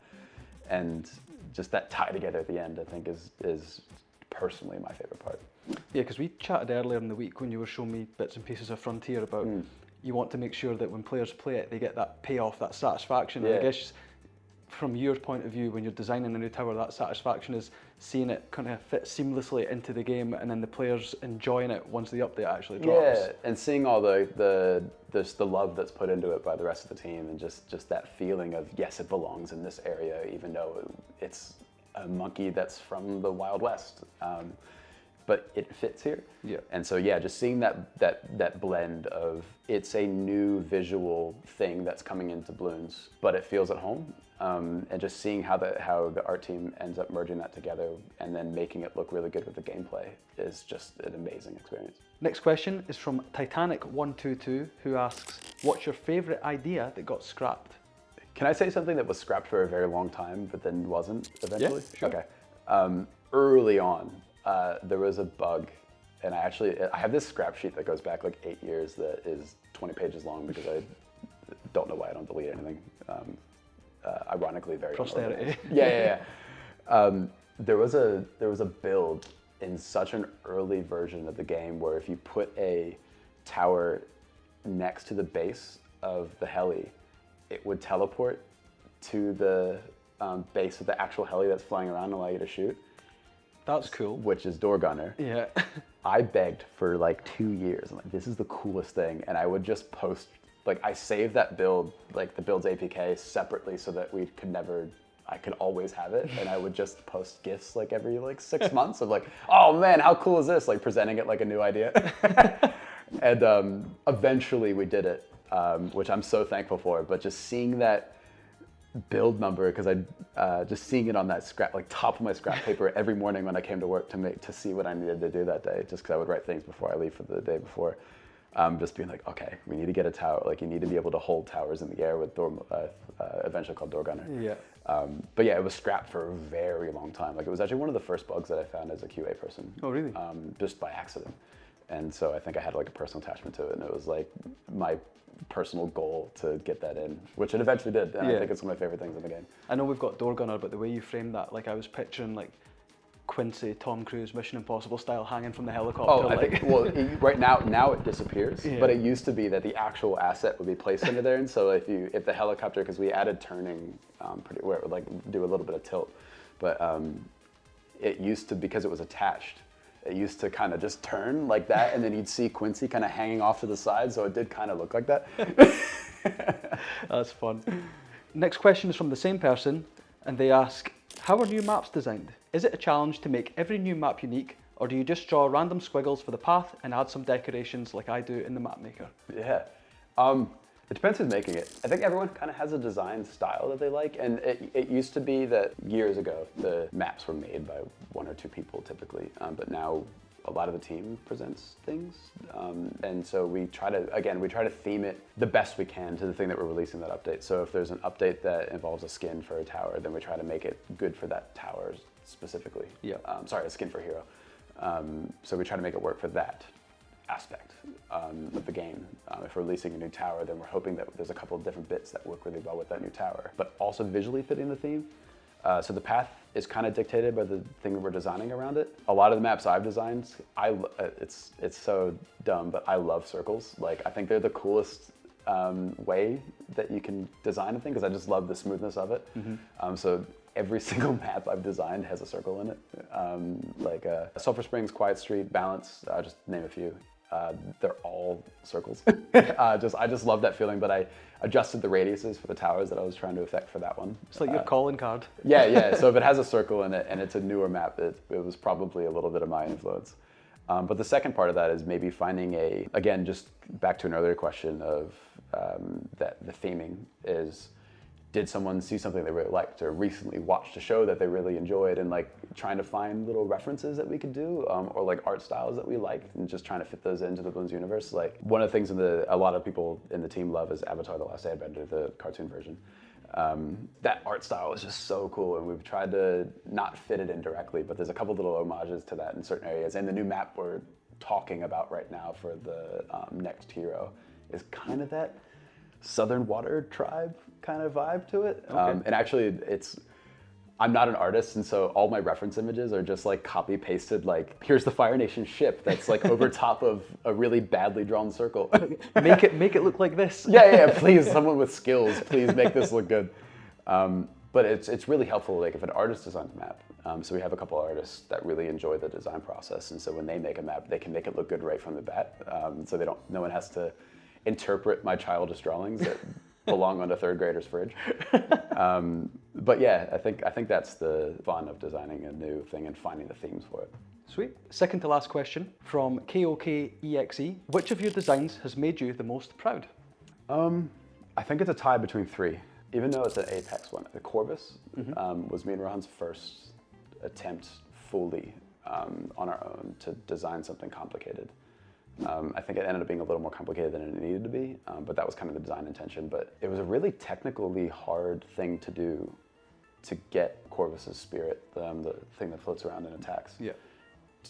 And just that tie together at the end, I think is personally my favorite part. Yeah, because we chatted earlier in the week when you were showing me bits and pieces of Frontier about you want to make sure that when players play it, they get that payoff, that satisfaction. Yeah. And I guess from your point of view, when you're designing a new tower, that satisfaction is seeing it kind of fit seamlessly into the game, and then the players enjoying it once the update actually drops. Yeah, and seeing all the love that's put into it by the rest of the team, and just that feeling of, yes, it belongs in this area, even though it's a monkey that's from the Wild West. But it fits here. Yeah. And so yeah, just seeing that blend of, it's a new visual thing that's coming into Bloons, but it feels at home. And just seeing how the art team ends up merging that together and then making it look really good with the gameplay is just an amazing experience. Next question is from Titanic122, who asks, what's your favorite idea that got scrapped? Can I say something that was scrapped for a very long time, but then wasn't eventually? Yeah, sure. Okay. Early on, there was a bug, and I have this scrap sheet that goes back like 8 years that is 20 pages long, because I don't know why I don't delete anything. Ironically, very posterity. Yeah. There was a build in such an early version of the game where if you put a tower next to the base of the heli, it would teleport to the base of the actual heli that's flying around and allow you to shoot. That's cool. Which is Door Gunner. Yeah. I begged for like 2 years. I'm like, this is the coolest thing. And I would just post, like I saved that build, like the build's APK separately so that I could always have it. And I would just post GIFs like every 6 months of like, oh man, how cool is this? Like presenting it like a new idea. And eventually we did it, which I'm so thankful for. But just seeing that build number, because I just seeing it on that scrap, like top of my scrap paper every morning when I came to work to see what I needed to do that day, just because I would write things before I leave for the day before. Just being like, okay, we need to get a tower. Like you need to be able to hold towers in the air with eventually called Door Gunner. Yeah. But yeah, it was scrapped for a very long time. Like it was actually one of the first bugs that I found as a QA person. Oh really? Just by accident. And so I think I had like a personal attachment to it, and it was like my personal goal to get that in, which it eventually did. And I think it's one of my favorite things in the game. I know we've got Door Gunner, but the way you framed that, like I was picturing like Quincy, Tom Cruise, Mission Impossible style hanging from the helicopter. Oh, I think, well, right now it disappears, Yeah. but it used to be that the actual asset would be placed under there, and so if the helicopter, because we added turning where it would like do a little bit of tilt, but it used to, because it was attached, it used to kind of just turn like that, and then you'd see Quincy kind of hanging off to the side, so it did kind of look like that. That's fun. Next question is from the same person, and they ask, how are new maps designed? Is it a challenge to make every new map unique, or do you just draw random squiggles for the path and add some decorations like I do in the map maker? Yeah. It depends who's making it. I think everyone kind of has a design style that they like, and it used to be that years ago the maps were made by one or two people typically, but now a lot of the team presents things, and so we try to theme it the best we can to the thing that we're releasing that update. So if there's an update that involves a skin for a tower, then we try to make it good for that tower specifically. Yeah. Sorry, a skin for a hero. So we try to make it work for that aspect of the game. If we're releasing a new tower, then we're hoping that there's a couple of different bits that work really well with that new tower, but also visually fitting the theme. So the path is kind of dictated by the thing that we're designing around it. A lot of the maps I've designed, it's so dumb, but I love circles. Like, I think they're the coolest way that you can design a thing, because I just love the smoothness of it. Mm-hmm. So every single map I've designed has a circle in it. Like Sulphur Springs, Quiet Street, Balance, I'll just name a few. They're all circles. I just love that feeling, but I adjusted the radiuses for the towers that I was trying to affect for that one. It's like your calling card. Yeah. So if it has a circle in it and it's a newer map, it was probably a little bit of my influence. But the second part of that is maybe finding again, just back to an earlier question of that the theming is, did someone see something they really liked or recently watched a show that they really enjoyed, and like trying to find little references that we could do, or like art styles that we liked, and just trying to fit those into the Bloons universe. Like, one of the things a lot of people in the team love is Avatar: The Last Airbender, the cartoon version. That art style is just so cool, and we've tried to not fit it in directly, but there's a couple little homages to that in certain areas. And the new map we're talking about right now for the next hero is kind of that Southern Water Tribe kind of vibe to it. Okay. And actually, I'm not an artist, and so all my reference images are just like copy pasted, like, here's the Fire Nation ship that's like over top of a really badly drawn circle. Make it look like this. Yeah, please, someone with skills, please make this look good. But it's really helpful, like if an artist designs a map. So we have a couple artists that really enjoy the design process, and so when they make a map, they can make it look good right from the bat. So no one has to interpret my childish drawings that belong on a third grader's fridge. But yeah, I think that's the fun of designing a new thing and finding the themes for it. Sweet. Second to last question from KOKEXE. Which of your designs has made you the most proud? I think it's a tie between three, even though it's an Apex one. The Corvus was me and Rohan's first attempt fully on our own to design something complicated. I think it ended up being a little more complicated than it needed to be, but that was kind of the design intention. But it was a really technically hard thing to do to get Corvus's spirit, the thing that floats around and attacks,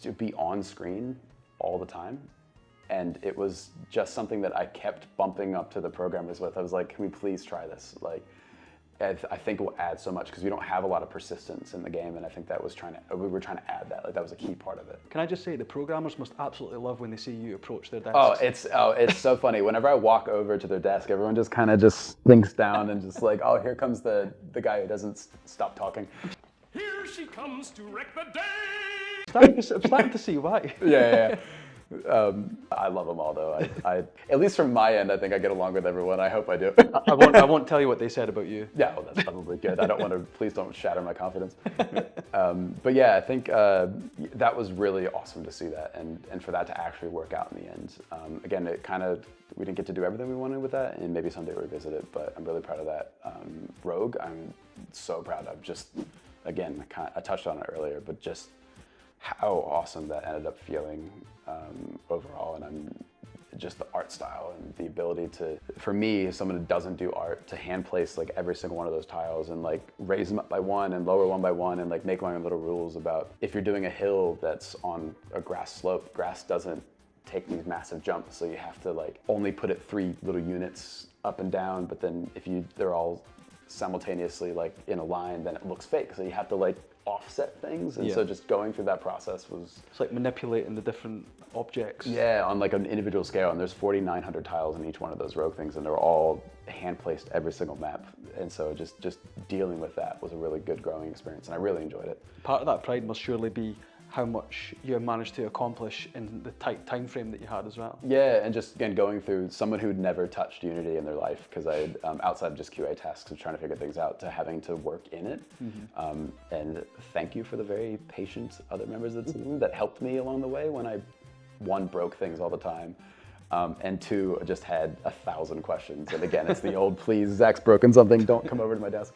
to be on screen all the time. And it was just something that I kept bumping up to the programmers with. I was like, can we please try this? Like, I think it will add so much, because we don't have a lot of persistence in the game, and I think that we were trying to add that. Like, that was a key part of it. Can I just say, the programmers must absolutely love when they see you approach their desks. It's so funny. Whenever I walk over to their desk, everyone just kind of just thinks down and just like, oh, here comes the guy who doesn't stop talking. Here she comes to wreck the day! I'm starting to see why. Yeah. I love them all, though. I at least from my end, I think I get along with everyone. I hope I do. I won't tell you what they said about you. Yeah, well, that's probably good. I don't want to. Please don't shatter my confidence. But yeah, I think that was really awesome to see that, and for that to actually work out in the end. Again, we didn't get to do everything we wanted with that, and maybe someday we'll revisit it. But I'm really proud of that. Rogue, I'm so proud of. Just again, I touched on it earlier, but just how awesome that ended up feeling overall, and just the art style and the ability to, for me, someone who doesn't do art, to hand place like every single one of those tiles and like raise them up by one and lower one by one, and like make my own little rules about, if you're doing a hill that's on a grass slope, grass doesn't take these massive jumps, so you have to like only put it 3 little units up and down, but then if they're all simultaneously like in a line, then it looks fake, so you have to like offset things, and so just going through that process was... It's like manipulating the different objects. Yeah, on like an individual scale, and there's 4,900 tiles in each one of those rogue things, and they're all hand-placed every single map. And so just dealing with that was a really good growing experience, and I really enjoyed it. Part of that pride must surely be how much you managed to accomplish in the tight time frame that you had as well. Yeah, and just again going through someone who'd never touched Unity in their life, because I outside of just QA tasks of trying to figure things out, to having to work in it. And thank you for the very patient other members of the team that helped me along the way when I, one, broke things all the time, and two, just had 1,000 questions. And again, it's the old, please, Zach's broken something, don't come over to my desk.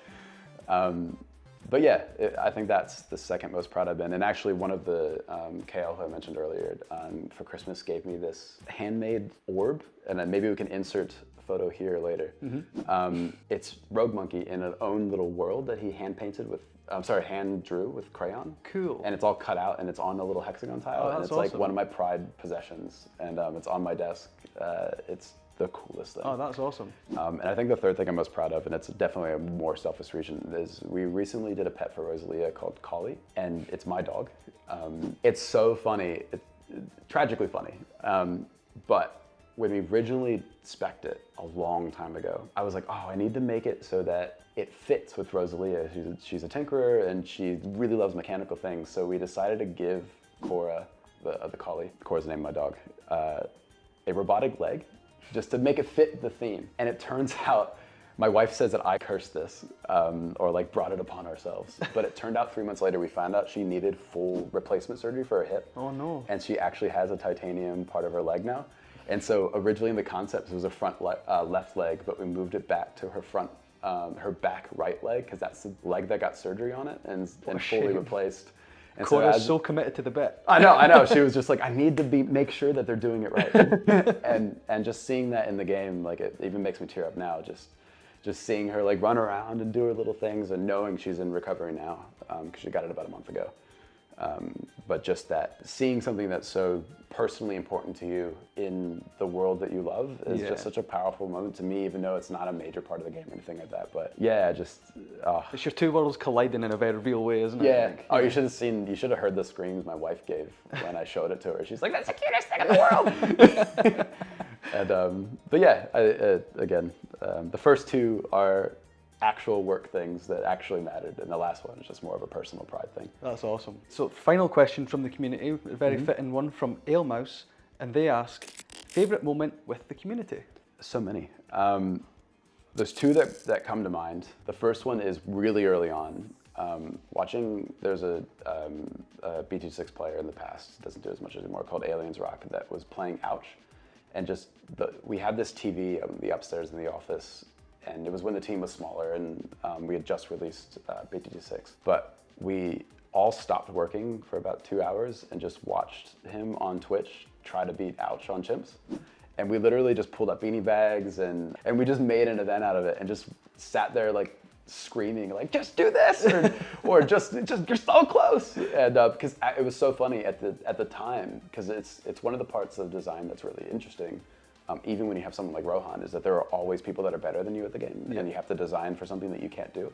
But yeah, I think that's the second most proud I've been. And actually one of the KL who I mentioned earlier for Christmas gave me this handmade orb, and then maybe we can insert a photo here later. It's Rogue Monkey in an own little world that he hand drew with crayon. Cool. And it's all cut out and it's on a little hexagon tile. Oh, and it's awesome. Like one of my pride possessions, and it's on my desk. It's the coolest thing. Oh, that's awesome. And I think the third thing I'm most proud of, and it's definitely a more selfish reason, is we recently did a pet for Rosalia called Collie, and it's my dog. It's so funny, tragically funny. But when we originally spec'd it a long time ago, I was like, oh, I need to make it so that it fits with Rosalia. She's a tinkerer and she really loves mechanical things. So we decided to give Cora, the collie, Cora's the name of my dog, a robotic leg, just to make it fit the theme. And it turns out, my wife says that I cursed this, or like brought it upon ourselves. But it turned out 3 months later, we found out she needed full replacement surgery for her hip. Oh no. And she actually has a titanium part of her leg now. And so originally in the concept, it was a front left leg, but we moved it back to her back right leg, because that's the leg that got surgery on it and fully replaced. And Cora's so committed to the bit. I know. She was just like, I need to make sure that they're doing it right. and just seeing that in the game, like it even makes me tear up now. Just seeing her like run around and do her little things, and knowing she's in recovery now, because she got it about a month ago. But just that, seeing something that's so personally important to you in the world that you love is just such a powerful moment to me, even though it's not a major part of the game or anything like that. But yeah, it's your two worlds colliding in a very real way, isn't it? Yeah. Oh, you should have heard the screams my wife gave when I showed it to her. She's like, that's the cutest thing in the world. And but yeah, again, the first two are actual work things that actually mattered, and the last one is just more of a personal pride thing. That's awesome. So final question from the community, a very fitting one from Alemouse, and they ask, favourite moment with the community? So many. There's two that come to mind. The first one is really early on. There's a BT6 player in the past, doesn't do as much anymore, called Aliens Rock, that was playing Ouch. And we had this TV in the upstairs in the office, and it was when the team was smaller, and we had just released BT6. But we all stopped working for about 2 hours and just watched him on Twitch try to beat Ouch on chimps. And we literally just pulled up beanie bags, and we just made an event out of it, and just sat there like screaming like, just do this, or just you're so close. And because it was so funny at the time, because it's one of the parts of design that's really interesting. Even when you have someone like Rohan, is that there are always people that are better than you at the game, and you have to design for something that you can't do.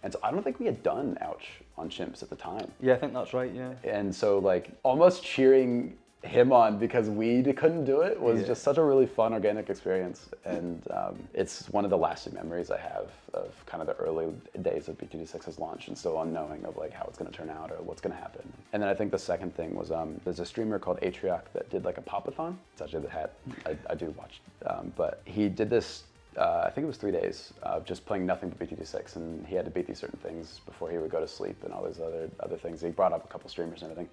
And so I don't think we had done Ouch on chimps at the time. Yeah, I think that's right, yeah. And so like almost cheering him on because we couldn't do it was just such a really fun, organic experience. And it's one of the lasting memories I have of kind of the early days of BT6's launch, and still unknowing of like how it's going to turn out or what's going to happen. And then I think the second thing was there's a streamer called Atrioc that did like a pop-a-thon. It's actually the hat I do watch. But he did this, I think it was 3 days of just playing nothing but BT6, and he had to beat these certain things before he would go to sleep and all these other things. He brought up a couple streamers and everything.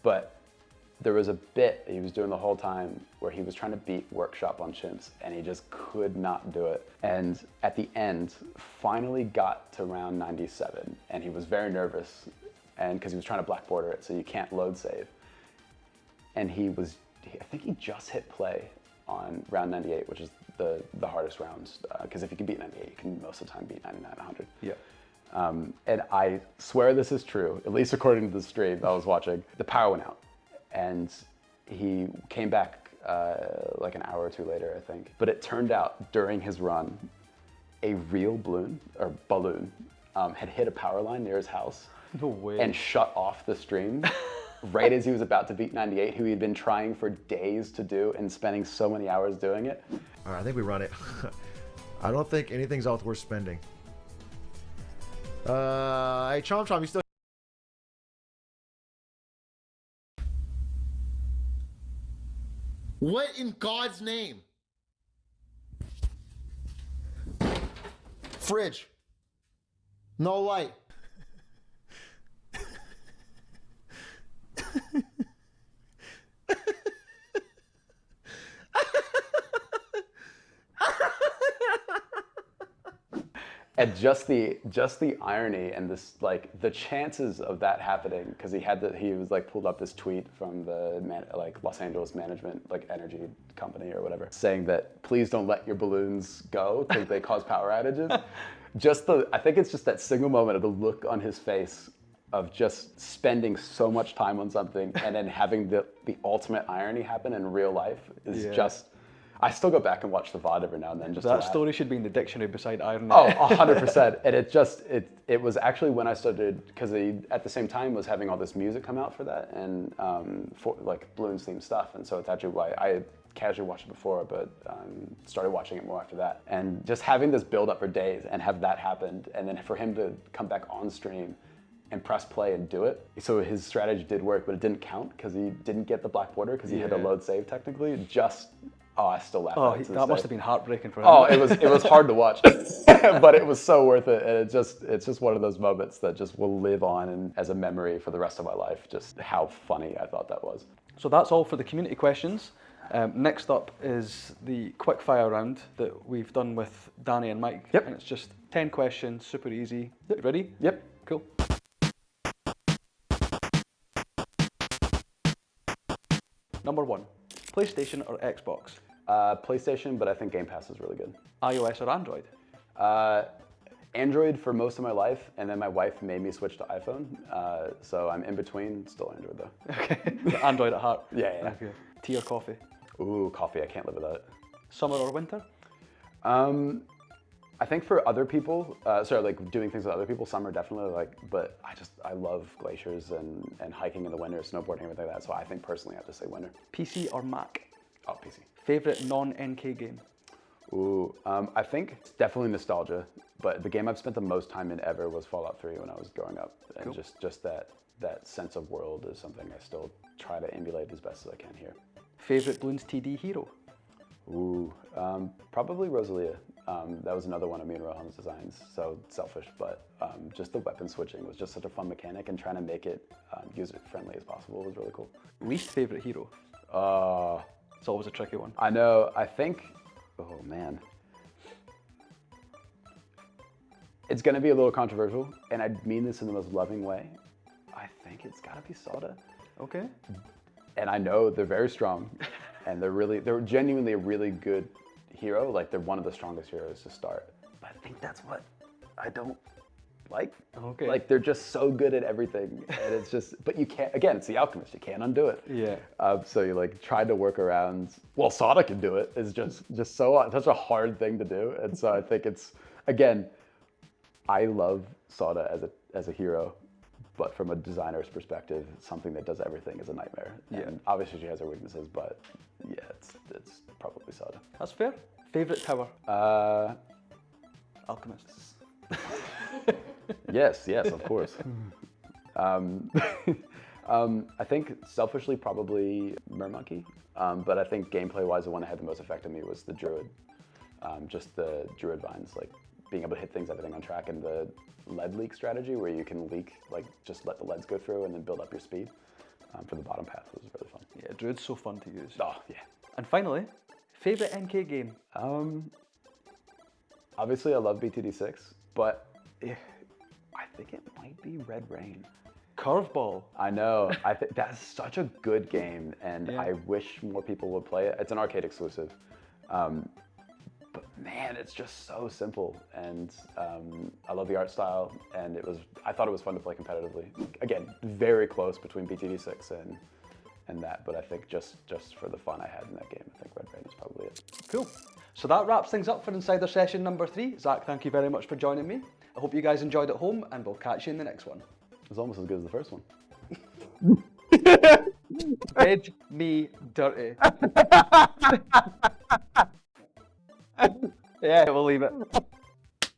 But there was a bit he was doing the whole time where he was trying to beat Workshop on chimps, and he just could not do it. And at the end, finally got to round 97, and he was very nervous, and because he was trying to black border it, so you can't load save. And I think he just hit play on round 98, which is the hardest rounds, because if you can beat 98, you can most of the time beat 99, 100. Yeah. And I swear this is true, at least according to the stream I was watching, the power went out. And he came back like an hour or two later, I think. But it turned out during his run, a real balloon had hit a power line near his house. No way. and shut off the stream right as he was about to beat 98, who he'd been trying for days to do and spending so many hours doing it. All right, I think we run it. I don't think anything's else worth spending. Hey, Chom, you still... What in God's name? Fridge. No light. And just the irony and this, like, the chances of that happening, because he was like pulled up this tweet from the Los Angeles management, like, energy company or whatever, saying that please don't let your balloons go because they cause power outages. I think it's just that single moment of the look on his face of just spending so much time on something and then having the ultimate irony happen in real life is just. I still go back and watch the VOD every now and then. Just that story should be in the dictionary beside irony. Oh, 100%. And it was actually when I started, because he at the same time was having all this music come out for that and for like Bloons themed stuff. And so it's actually why I had casually watched it before, but started watching it more after that. And just having this build up for days and have that happen, and then for him to come back on stream and press play and do it. So his strategy did work, but it didn't count because he didn't get the black border because he had to load save technically. I still laugh at it. That must have been heartbreaking for him. Oh, it was hard to watch, but it was so worth it. And it's just one of those moments that just will live on and as a memory for the rest of my life, just how funny I thought that was. So that's all for the community questions. Next up is the quickfire round that we've done with Danny and Mike. Yep. And it's just 10 questions, super easy. You ready? Yep. Cool. Number 1, PlayStation or Xbox? PlayStation, but I think Game Pass is really good. iOS or Android? Android for most of my life, and then my wife made me switch to iPhone. So I'm in between, still Android though. Okay, Android at heart. Yeah. Okay. Tea or coffee? Ooh, coffee, I can't live without it. Summer or winter? I think for other people, like doing things with other people, summer definitely, but I love glaciers and hiking in the winter, snowboarding, everything like that. So I think personally I have to say winter. PC or Mac? Oh, PC. Favorite non-NK game? Ooh, I think it's definitely nostalgia, but the game I've spent the most time in ever was Fallout 3 when I was growing up. And cool. just that sense of world is something I still try to emulate as best as I can here. Favorite Bloons TD hero? Ooh, probably Rosalia. That was another one of me and Rohan's designs, so selfish, but just the weapon switching was just such a fun mechanic, and trying to make it user-friendly as possible was really cool. Least favorite hero? It's always a tricky one. I know, I think, oh man. It's gonna be a little controversial, and I mean this in the most loving way. I think it's gotta be Soda. Okay. And I know they're very strong, and they're genuinely a really good hero. Like, they're one of the strongest heroes to start. But I think that's what I don't like. Okay. Like, they're just so good at everything, and it's just, but you can't, again, it's the Alchemist, you can't undo it. Yeah. So you like try to work around, well, Soda can do it, is just such a hard thing to do. And so I think it's, again, I love Soda as a hero, but from a designer's perspective, something that does everything is a nightmare. Yeah. And obviously she has her weaknesses, but yeah, it's probably Soda. That's fair. Favorite tower? Alchemist. Yes, of course. I think selfishly probably Mermonkey, but I think gameplay-wise the one that had the most effect on me was the Druid. Just the Druid vines, like being able to hit everything on track, and the lead leak strategy where you can leak, like just let the leads go through and then build up your speed for the bottom path was really fun. Yeah, Druid's so fun to use. Oh, yeah. And finally, favorite NK game? Obviously I love BTD6, but I think it might be Red Rain. Curveball. I know. I think that's such a good game, and Yeah. I wish more people would play it. It's an arcade exclusive, but man, it's just so simple, and I love the art style, and I thought it was fun to play competitively. Again, very close between BTD6 and that, but I think just for the fun I had in that game, I think Red Rain is probably it. Cool. So that wraps things up for Insider Session number 3. Zach, thank you very much for joining me. I hope you guys enjoyed at home, and we'll catch you in the next one. It's almost as good as the first one. Did me dirty. Yeah, we'll leave it.